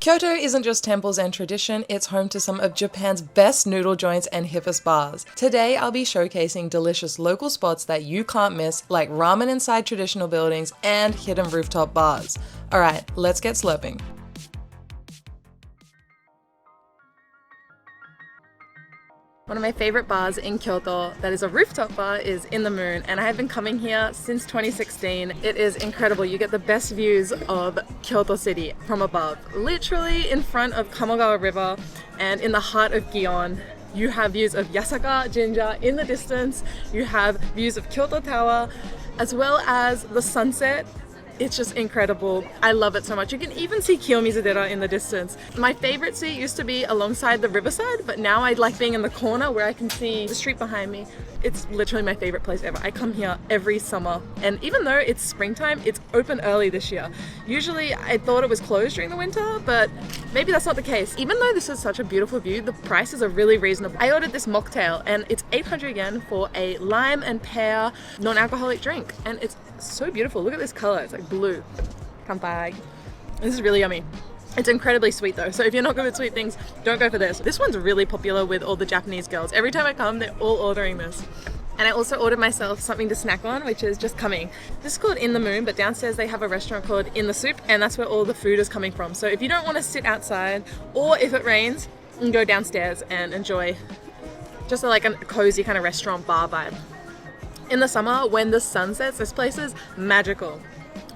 Kyoto isn't just temples and tradition, it's home to some of Japan's best noodle joints and hippest bars. Today I'll be showcasing delicious local spots that you can't miss, like ramen inside traditional buildings and hidden rooftop bars. Alright, let's get slurping. One of my favorite bars in Kyoto that is a rooftop bar is In the Moon, and I have been coming here since 2016. It is incredible. You get the best views of Kyoto City from above, literally in front of Kamogawa River and in the heart of Gion. You have views of Yasaka Jinja in the distance. You have views of Kyoto Tower, as well as the sunset. It's just incredible. I love it so much. You can even see Kiyomizu-dera in the distance. My favorite seat used to be alongside the riverside, but now I like being in the corner where I can see the street behind me. It's literally my favorite place ever. I come here every summer, and even though it's springtime, it's open early this year. Usually I thought it was closed during the winter, but maybe that's not the case. Even though this is such a beautiful view, the prices are really reasonable. I ordered this mocktail and it's 800 yen for a lime and pear non-alcoholic drink, and it's so beautiful. Look at this color, it's like blue. Kanpai. This is really yummy. It's incredibly sweet though, so if you're not good with sweet things, don't go for this. This one's really popular with all the Japanese girls. Every time I come, they're all ordering this. And I also ordered myself something to snack on, which is just coming. This is called In the Moon, but downstairs they have a restaurant called In the Soup, and that's where all the food is coming from. So if you don't want to sit outside, or if it rains, you can go downstairs and enjoy just like a cozy kind of restaurant bar vibe. In the summer, when the sun sets, this place is magical.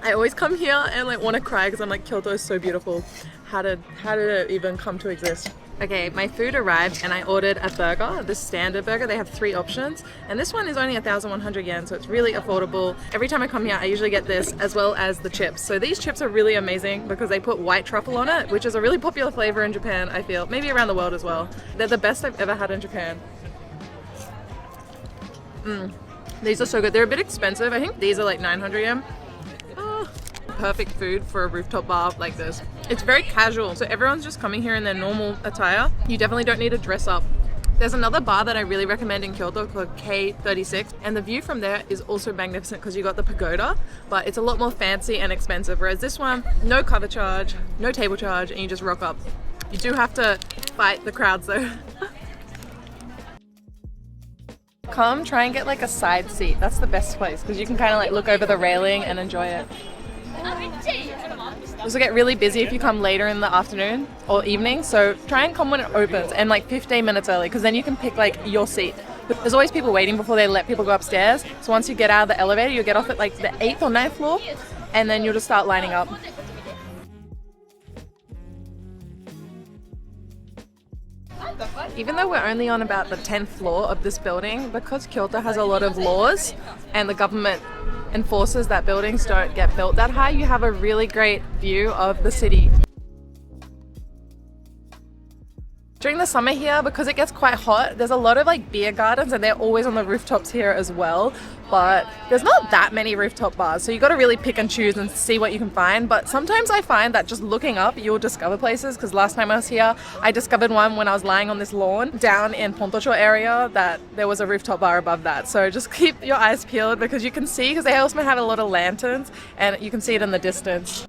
I always come here and like want to cry because I'm like, Kyoto is so beautiful. How did it even come to exist? Okay, my food arrived and I ordered a burger, the standard burger. They have 3 options, and this one is only 1,100 yen, so it's really affordable. Every time I come here, I usually get this as well as the chips. So these chips are really amazing because they put white truffle on it, which is a really popular flavor in Japan, I feel. Maybe around the world as well. They're the best I've ever had in Japan. These are so good. They're a bit expensive. I think these are like 900 yen. Perfect food for a rooftop bar like this. It's very casual, so everyone's just coming here in their normal attire. You definitely don't need to dress up. There's another bar that I really recommend in Kyoto called K36, and the view from there is also magnificent because you got the pagoda, but it's a lot more fancy and expensive, whereas this one, no cover charge, no table charge, and you just rock up. You do have to fight the crowds though. Come try and get like a side seat. That's the best place because you can kind of like look over the railing and enjoy it. This will get really busy if you come later in the afternoon or evening, so try and come when it opens and like 15 minutes early, because then you can pick like your seat. There's always people waiting before they let people go upstairs, so once you get out of the elevator, you'll get off at like the 8th or 9th floor and then you'll just start lining up. Even though we're only on about the 10th floor of this building, because Kyoto has a lot of laws and the government enforces that buildings don't get built that high, you have a really great view of the city. During the summer here, because it gets quite hot, there's a lot of like beer gardens and they're always on the rooftops here as well, but there's not that many rooftop bars, so you got to really pick and choose and see what you can find. But sometimes I find that just looking up you'll discover places, because last time I was here I discovered one when I was lying on this lawn down in Pontocho area that there was a rooftop bar above that. So just keep your eyes peeled because you can see, because they also have a lot of lanterns and you can see it in the distance.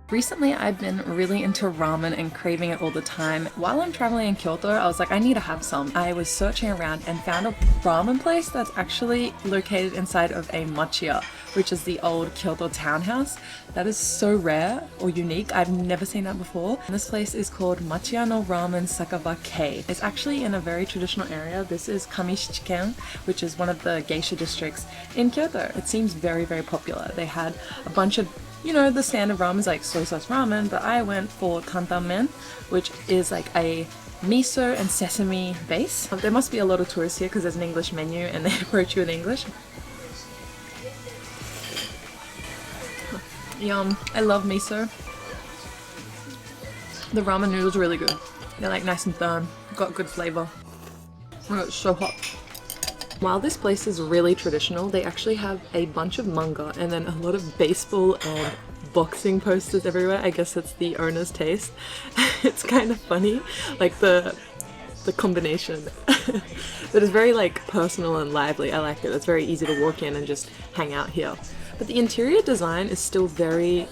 Recently, I've been really into ramen and craving it all the time. While I'm traveling in Kyoto, I was like, I need to have some. I was searching around and found a ramen place that's actually located inside of a Machiya, which is the old Kyoto townhouse. That is so rare or unique. I've never seen that before. This place is called Machiya no Ramen Sakaba K. It's actually in a very traditional area. This is Kamishichiken, which is one of the geisha districts in Kyoto. It seems very, very popular. They had a bunch of, you know, the standard ramens like soy sauce ramen, but I went for Tantan men, which is like a miso and sesame base. There must be a lot of tourists here because there's an English menu and they approach you in English. Yum. I love miso. The ramen noodles are really good. They're like nice and firm, got good flavor. Oh, it's so hot. While this place is really traditional, they actually have a bunch of manga and then a lot of baseball and boxing posters everywhere. I guess it's the owner's taste. It's kind of funny. Like the the combination. But it's very like personal and lively. I like it. It's very easy to walk in and just hang out here. But the interior design is still very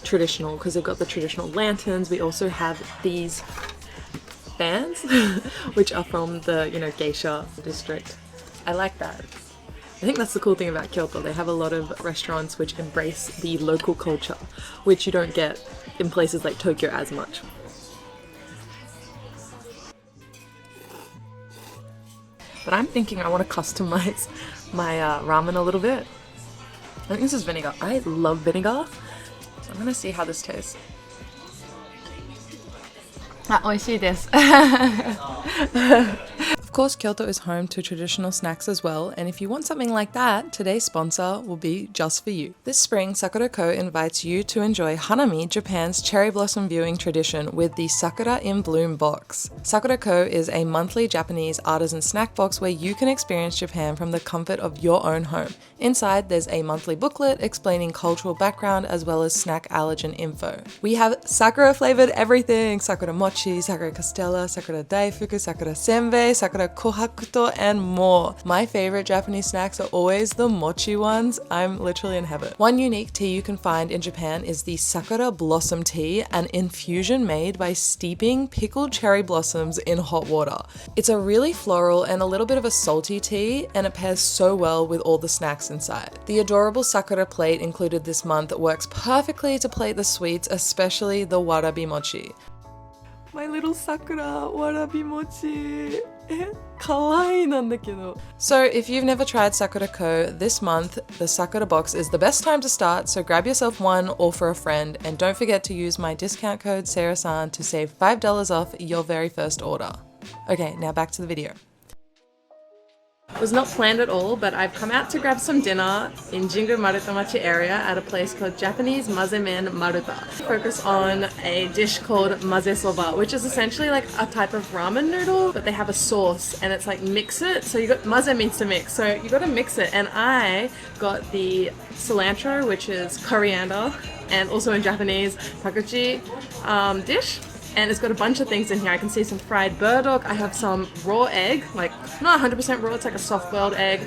traditional because they've got the traditional lanterns. We also have these fans which are from the, you know, geisha district. I like that. I think that's the cool thing about Kyoto. They have a lot of restaurants which embrace the local culture, which you don't get in places like Tokyo as much. But I'm thinking I want to customize my ramen a little bit. I think this is vinegar. I love vinegar. So I'm gonna see how this tastes. Ah, 美味しいです。Of course, Kyoto is home to traditional snacks as well, and if you want something like that, today's sponsor will be just for you. This spring, Sakura Co invites you to enjoy Hanami, Japan's cherry blossom viewing tradition, with the Sakura in Bloom box. Sakura Co is a monthly Japanese artisan snack box where you can experience Japan from the comfort of your own home. Inside, there's a monthly booklet explaining cultural background as well as snack allergen info. We have Sakura flavored everything: Sakura mochi, Sakura castella, Sakura daifuku, Sakura senbei, Sakura kohakuto, and more. My favorite Japanese snacks are always the mochi ones. I'm literally in heaven. One unique tea you can find in Japan is the Sakura Blossom Tea, an infusion made by steeping pickled cherry blossoms in hot water. It's a really floral and a little bit of a salty tea, and it pairs so well with all the snacks inside. The adorable Sakura plate included this month works perfectly to plate the sweets, especially the warabi mochi. My little Sakura warabi mochi. So if you've never tried Sakura Co, this month the Sakura box is the best time to start, so grab yourself one or for a friend, and don't forget to use my discount code seerasan to save $5 off your very first order. Okay, now back to the video. It was not planned at all, but I've come out to grab some dinner in Jingu Marutamachi area at a place called Japanese Mazemen Maruta. Focus on a dish called Mazesoba, which is essentially like a type of ramen noodle, but they have a sauce and it's like mix it. So you got maze means to mix, so you got to mix it. And I got the cilantro, which is coriander, and also in Japanese pakuchi dish. And it's got a bunch of things in here. I can see some fried burdock. I have some raw egg, like not 100% raw, it's like a soft boiled egg.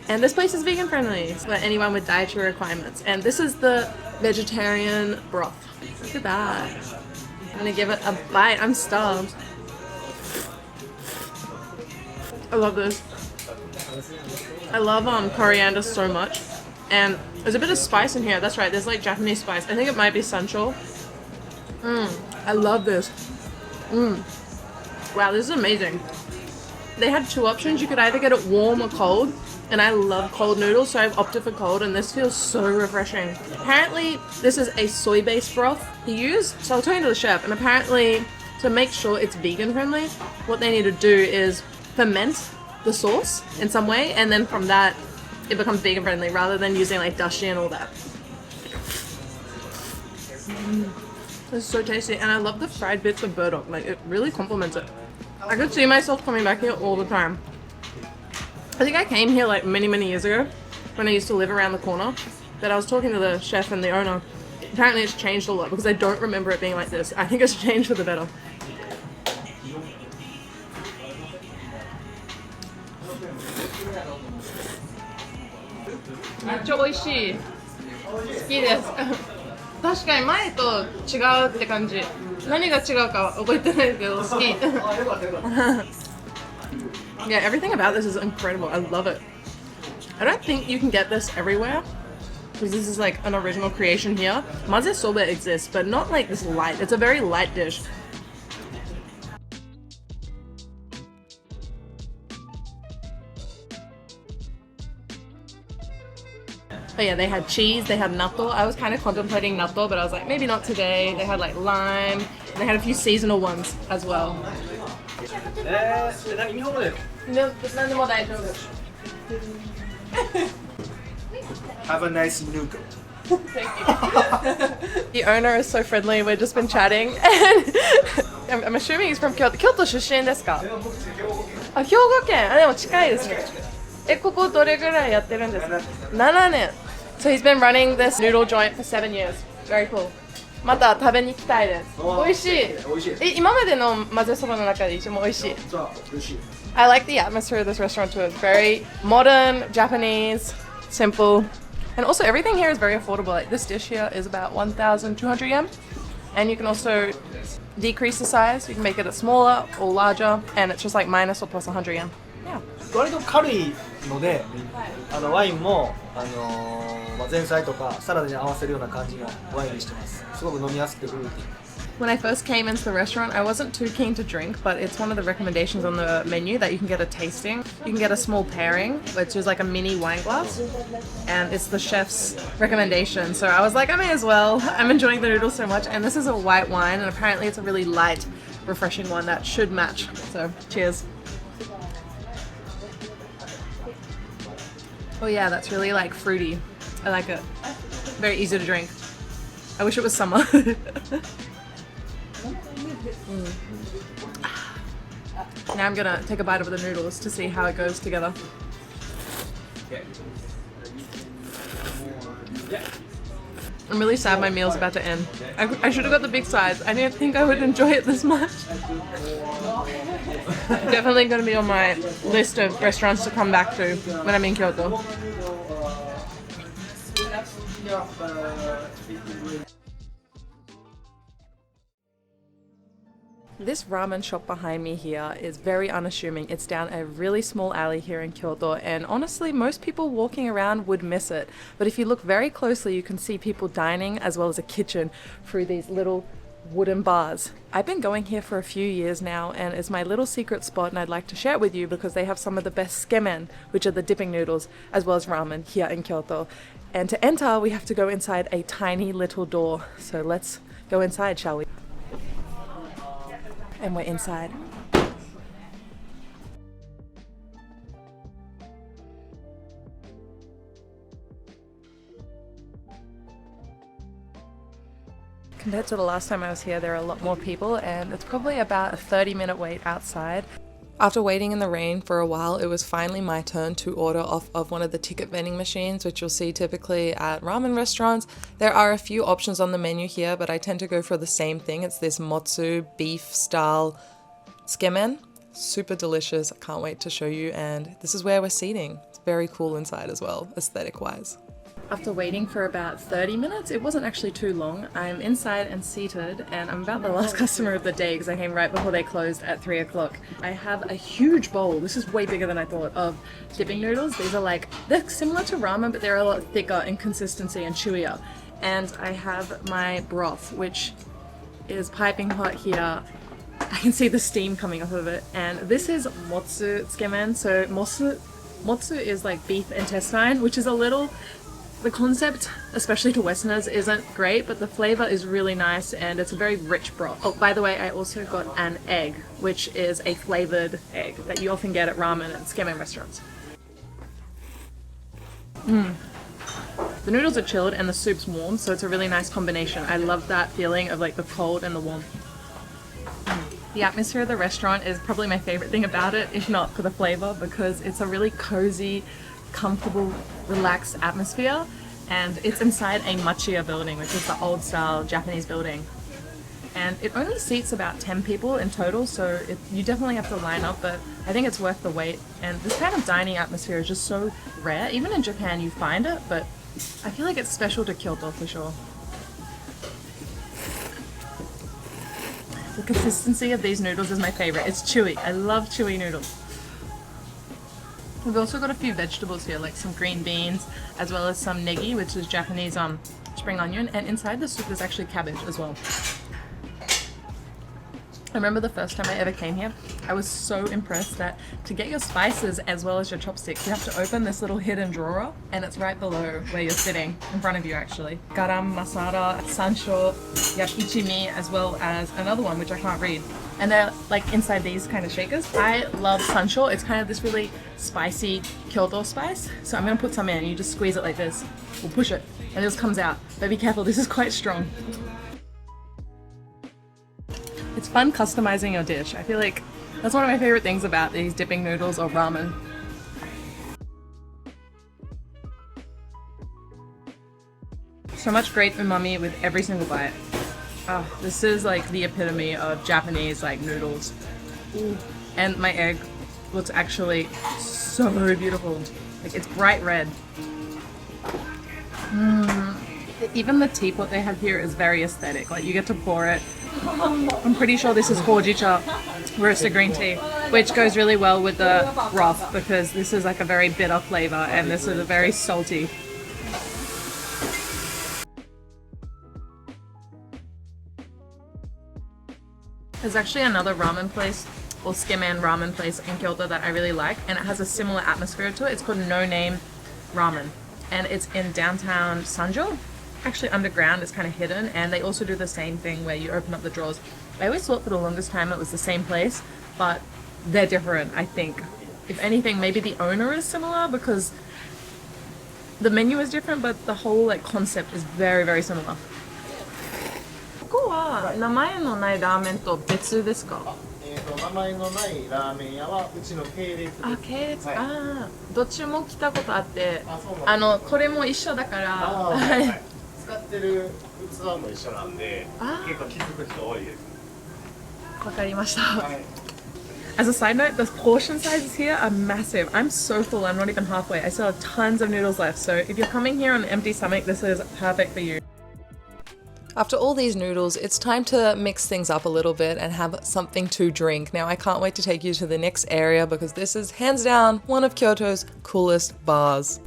And this place is vegan friendly for anyone with dietary requirements. And this is the vegetarian broth. Look at that. I'm gonna give it a bite. I'm starved. I love this. I love coriander so much. And there's a bit of spice in here. That's right, there's like Japanese spice. I think it might be sancho. I love this. Wow, this is amazing. They had two options. You could either get it warm or cold, and I love cold noodles, so I've opted for cold, and this feels so refreshing. Apparently, this is a soy-based broth he used, so I was talking to the chef, and apparently, to make sure it's vegan friendly, what they need to do is ferment the sauce in some way, and then from that, it becomes vegan friendly, rather than using like dashi and all that. It's so tasty, and I love the fried bits of burdock. Like, it really complements it. I could see myself coming back here all the time. I think I came here like many years ago when I used to live around the corner, but I was talking to the chef and the owner. Apparently it's changed a lot because I don't remember it being like this. I think it's changed for the better. It's 確かに前と違うって感じ。何が違うか覚えてないけど好き。Yeah, everything about this is incredible. I love it. I don't think you can get this everywhere because this is like an original creation here. Mazesoba exists, but not like this light. It's a very light dish. But yeah, they had cheese, they had natto. I was kind of contemplating natto, but I was like, maybe not today. They had like lime, and they had a few seasonal ones as well. Have a nice nougat. The owner is so friendly. We've just been chatting, and I'm assuming he's from Kyoto. Kyoto 出身ですか？あ、兵庫県。あ、でも近いですね。ここどれぐらいやってるんですか？7年。So he's been running this noodle joint for 7 years. Very cool. また食べに行きたいです。美味しい。美味しい。今までの混ぜそばの中で一番美味しい。そう、美味しい。I like the atmosphere of this restaurant too. It's very modern, Japanese, simple. And also everything here is very affordable. Like this dish here is about 1,200 yen. And you can also decrease the size. You can make it a smaller or larger. And it's just like minus or plus 100 yen. Yeah. 割と軽いので、ワインも、前菜とかサラダに合わせるような感じのワインにしてます。すごく飲みやすくてフルーティー。When I first came into the restaurant, I wasn't too keen to drink, but it's one of the recommendations on the menu that you can get a tasting. You can get a small pairing, which is like a mini wine glass, and it's the chef's recommendation. So I was like, I may as well. I'm enjoying the noodles so much, and this is a white wine, and apparently it's a really light, refreshing one that should match. So cheers. Oh yeah, that's really like fruity. I like it. Very easy to drink. I wish it was summer. Now I'm gonna take a bite of the noodles to see how it goes together. I'm really sad my meal's about to end. I should have got the big size. I didn't think I would enjoy it this much. Definitely gonna be on my list of restaurants to come back to when I'm in Kyoto. This ramen shop behind me here is very unassuming. It's down a really small alley here in Kyoto, and honestly most people walking around would miss it. But if you look very closely, you can see people dining as well as a kitchen through these little wooden bars. I've been going here for a few years now, and it's my little secret spot, and I'd like to share it with you because they have some of the best tsukemen, which are the dipping noodles, as well as ramen here in Kyoto. And to enter, we have to go inside a tiny little door. So let's go inside, shall we? And we're inside. Compared to the last time I was here, there are a lot more people, and it's probably about a 30-minute wait outside. After waiting in the rain for a while, it was finally my turn to order off of one of the ticket vending machines, which you'll see typically at ramen restaurants. There are a few options on the menu here, but I tend to go for the same thing. It's this motsu beef style tsukemen. Super delicious. I can't wait to show you, and this is where we're seating. It's very cool inside as well, aesthetic wise. After waiting for about 30 minutes, it wasn't actually too long. I'm inside and seated, and I'm about the last customer of the day because I came right before they closed at 3 o'clock. I have a huge bowl, this is way bigger than I thought, of dipping noodles. These are like, they're similar to ramen, but they're a lot thicker in consistency and chewier. And I have my broth, which is piping hot here. I can see the steam coming off of it. And this is motsu tsukemen. So motsu is like beef intestine, which is a little, the concept, especially to Westerners, isn't great, but the flavor is really nice and it's a very rich broth. Oh, by the way, I also got an egg, which is a flavored egg that you often get at ramen and tsukemen restaurants. The noodles are chilled and the soup's warm, so it's a really nice combination. I love that feeling of like the cold and the warm. The atmosphere of the restaurant is probably my favorite thing about it, if not for the flavor, because it's a really cozy, comfortable, relaxed atmosphere, and it's inside a Machiya building, which is the old style Japanese building. And it only seats about 10 people in total, so you definitely have to line up, but I think it's worth the wait. And this kind of dining atmosphere is just so rare. Even in Japan you find it, but I feel like it's special to Kyoto for sure. The consistency of these noodles is my favorite. It's chewy. I love chewy noodles. We've also got a few vegetables here, like some green beans, as well as some negi, which is Japanese spring onion, and inside the soup there's actually cabbage as well. I remember the first time I ever came here, I was so impressed that to get your spices as well as your chopsticks, you have to open this little hidden drawer, and it's right below where you're sitting, in front of you actually. Garam masala, sansho, you have ichimi, as well as another one which I can't read. And they're like inside these kind of shakers. I love sansho. It's kind of this really spicy Kyoto spice. So I'm gonna put some in. You just squeeze it like this, or push it, and it just comes out. But be careful, this is quite strong. It's fun customizing your dish. I feel like that's one of my favorite things about these dipping noodles or ramen. So much great umami with every single bite. Oh, this is like the epitome of Japanese like noodles. Ooh. And my egg looks actually so beautiful. Like it's bright red. Even the teapot they have here is very aesthetic. Like you get to pour it. I'm pretty sure this is hojicha roasted green tea, which goes really well with the broth because this is like a very bitter flavor and this is a very salty. There's actually another ramen place, or Tsukemen ramen place in Kyoto that I really like, and it has a similar atmosphere to it. It's called No Name Ramen, and it's in downtown Sanjo. Actually underground, it's kind of hidden, and they also do the same thing where you open up the drawers. I always thought for the longest time it was the same place, but they're different, I think. If anything, maybe the owner is similar because the menu is different, but the whole like concept is very, very similar. ここは名前のないラーメンと別ですか？名前のないラーメン屋はうちの系列です。あ、系列、はい、あー、どっちも来たことあって、そうなんです。これも一緒だから、はい、使ってる器も一緒なんで、結構気づく人多いです。わかりました。As a side note, the portion sizes here are massive. I'm so full, I'm not even halfway. I still have tons of noodles left, so if you're coming here on an empty stomach, this is perfect for you. After all these noodles, it's time to mix things up a little bit and have something to drink. Now, I can't wait to take you to the next area because this is hands down one of Kyoto's coolest bars.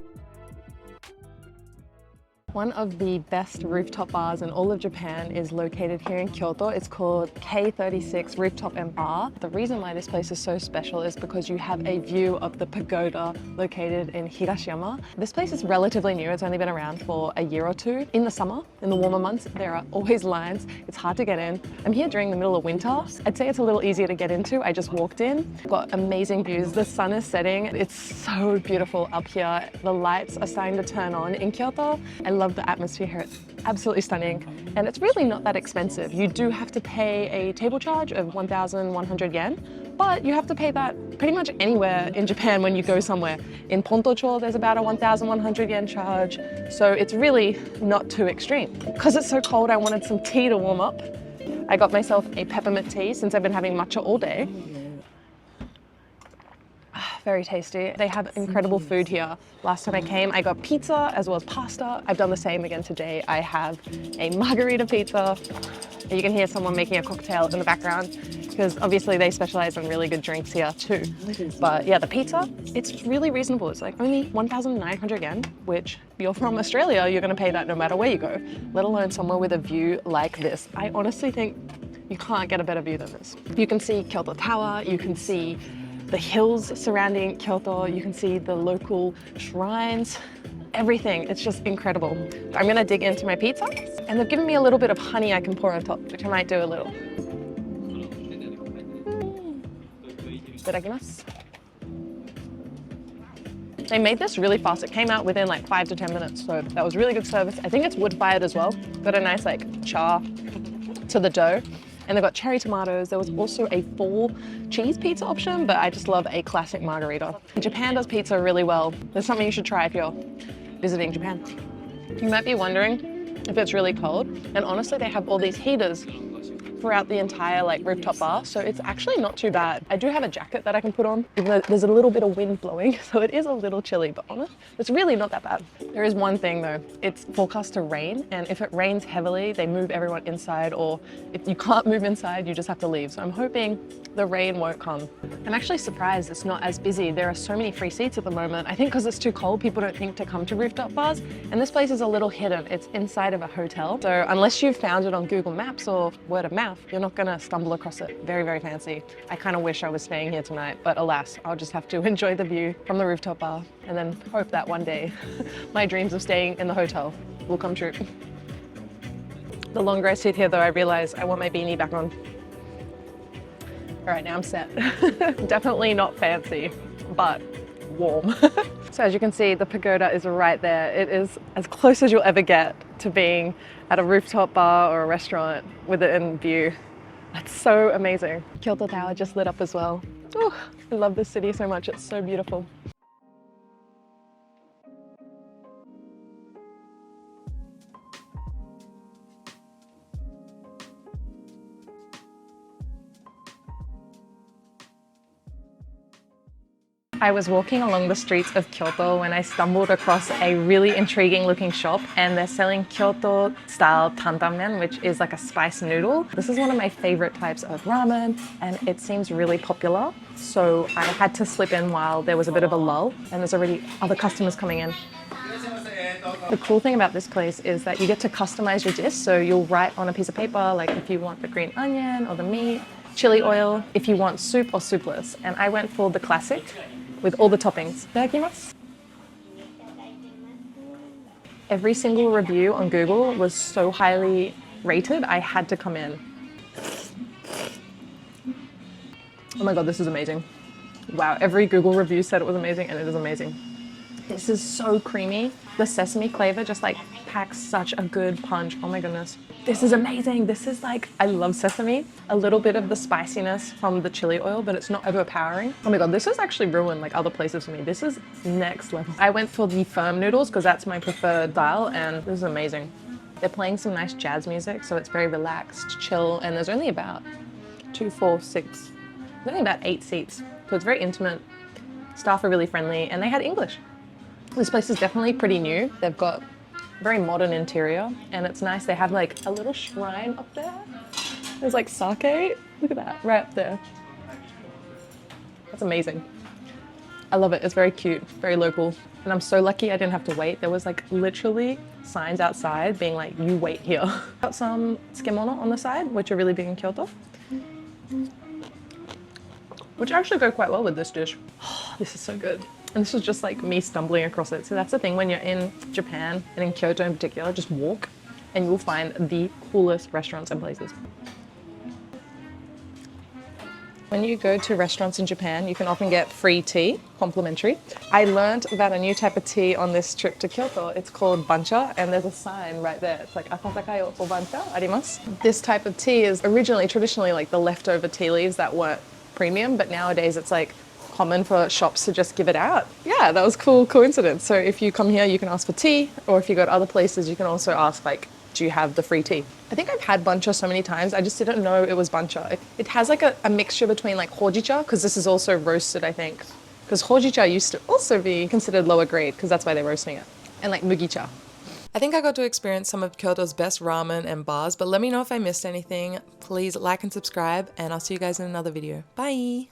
One of the best rooftop bars in all of Japan is located here in Kyoto. It's called K36 Rooftop and Bar. The reason why this place is so special is because you have a view of the pagoda located in Higashiyama. This place is relatively new. It's only been around for a year or two. In the summer, in the warmer months, there are always lines. It's hard to get in. I'm here during the middle of winter. I'd say it's a little easier to get into. I just walked in. Got amazing views. The sun is setting. It's so beautiful up here. The lights are starting to turn on in Kyoto. I love the atmosphere here. It's absolutely stunning, and it's really not that expensive. You do have to pay a table charge of 1,100 yen, but you have to pay that pretty much anywhere in Japan when you go somewhere. In Pontocho, there's about a 1,100 yen charge, so it's really not too extreme. Because it's so cold, I wanted some tea to warm up. I got myself a peppermint tea since I've been having matcha all day. Very tasty. They have incredible food here. Last time I came, I got pizza as well as pasta. I've done the same again today. I have a margarita pizza. You can hear someone making a cocktail in the background because obviously they specialize in really good drinks here too. But yeah, the pizza, it's really reasonable. It's like only 1,900 yen, which if you're from Australia, you're gonna pay that no matter where you go, let alone somewhere with a view like this. I honestly think you can't get a better view than this. You can see Kyoto Tower, you can see the hills surrounding Kyoto, you can see the local shrines, everything. It's just incredible. I'm gonna dig into my pizza, and they've given me a little bit of honey I can pour on top, which I might do a little. Itadakimasu. They made this really fast. It came out within like 5 to 10 minutes, so that was really good service. I think it's wood-fired as well. Got a nice like char to the dough. And they've got cherry tomatoes. There was also a 4 cheese pizza option, but I just love a classic margarita. Japan does pizza really well. There's something you should try if you're visiting Japan. You might be wondering if it's really cold, and honestly, they have all these heaters throughout the entire like rooftop bar, so it's actually not too bad. I do have a jacket that I can put on, even though there's a little bit of wind blowing, so it is a little chilly, but honestly, it's really not that bad. There is one thing though, it's forecast to rain, and if it rains heavily, they move everyone inside, or if you can't move inside, you just have to leave. So I'm hoping the rain won't come. I'm actually surprised it's not as busy. There are so many free seats at the moment. I think because it's too cold, people don't think to come to rooftop bars, and this place is a little hidden. It's inside of a hotel, so unless you've found it on Google Maps or word of mouth, you're not gonna stumble across it. Very, very fancy. I kind of wish I was staying here tonight, but alas, I'll just have to enjoy the view from the rooftop bar and then hope that one day my dreams of staying in the hotel will come true. The longer I sit here though, I realize I want my beanie back on. All right, now I'm set. Definitely not fancy, but warm. So as you can see, the pagoda is right there. It is as close as you'll ever get to being at a rooftop bar or a restaurant with it in view. That's so amazing. Kyoto Tower just lit up as well. Ooh, I love this city so much. It's so beautiful. I was walking along the streets of Kyoto when I stumbled across a really intriguing looking shop, and they're selling Kyoto style Tantan, which is like a spice noodle. This is one of my favorite types of ramen, and it seems really popular. So I had to slip in while there was a bit of a lull, and there's already other customers coming in. The cool thing about this place is that you get to customize your dish. So you'll write on a piece of paper, like if you want the green onion or the meat, chili oil, if you want soup or soupless. And I went for the classic with all the toppings. Itadakimasu. Every single review on Google was so highly rated, I had to come in. Oh my God, this is amazing. Wow, every Google review said it was amazing, and it is amazing. This is so creamy. The sesame flavor just like packs such a good punch. Oh my goodness. This is amazing. This is like, I love sesame. A little bit of the spiciness from the chili oil, but it's not overpowering. Oh my God, this has actually ruined like other places for me. This is next level. I went for the firm noodles because that's my preferred style, and this is amazing. They're playing some nice jazz music, so it's very relaxed, chill, and there's only about 2, 4, 6, there's only about 8 seats. So it's very intimate. Staff are really friendly, and they had English. This place is definitely pretty new. They've got very modern interior, and it's nice. They have like a little shrine up there. There's like sake. Look at that, right up there. That's amazing. I love it. It's very cute, very local. And I'm so lucky I didn't have to wait. There was like literally signs outside being like, you wait here. Got some tsukemen on the side, which are really big in Kyoto, which actually go quite well with this dish. Oh, this is so good. And this was just like me stumbling across it. So that's the thing when you're in Japan, and in Kyoto in particular, just walk and you'll find the coolest restaurants and places. When you go to restaurants in Japan, you can often get free tea, complimentary. I learned about a new type of tea on this trip to Kyoto. It's called bancha, and there's a sign right there. It's like "Akasaka yo o bancha arimasu." This type of tea is traditionally like the leftover tea leaves that weren't premium, but nowadays it's like common for shops to just give it out. Yeah, that was a cool coincidence. So if you come here, you can ask for tea, or if you go to other places, you can also ask like, do you have the free tea? I think I've had bancha so many times, I just didn't know it was bancha. It has like a mixture between like hojicha, because this is also roasted, I think. Because hojicha used to also be considered lower grade, because that's why they're roasting it. And like mugicha. I think I got to experience some of Kyoto's best ramen and bars, but let me know if I missed anything. Please like and subscribe, and I'll see you guys in another video. Bye!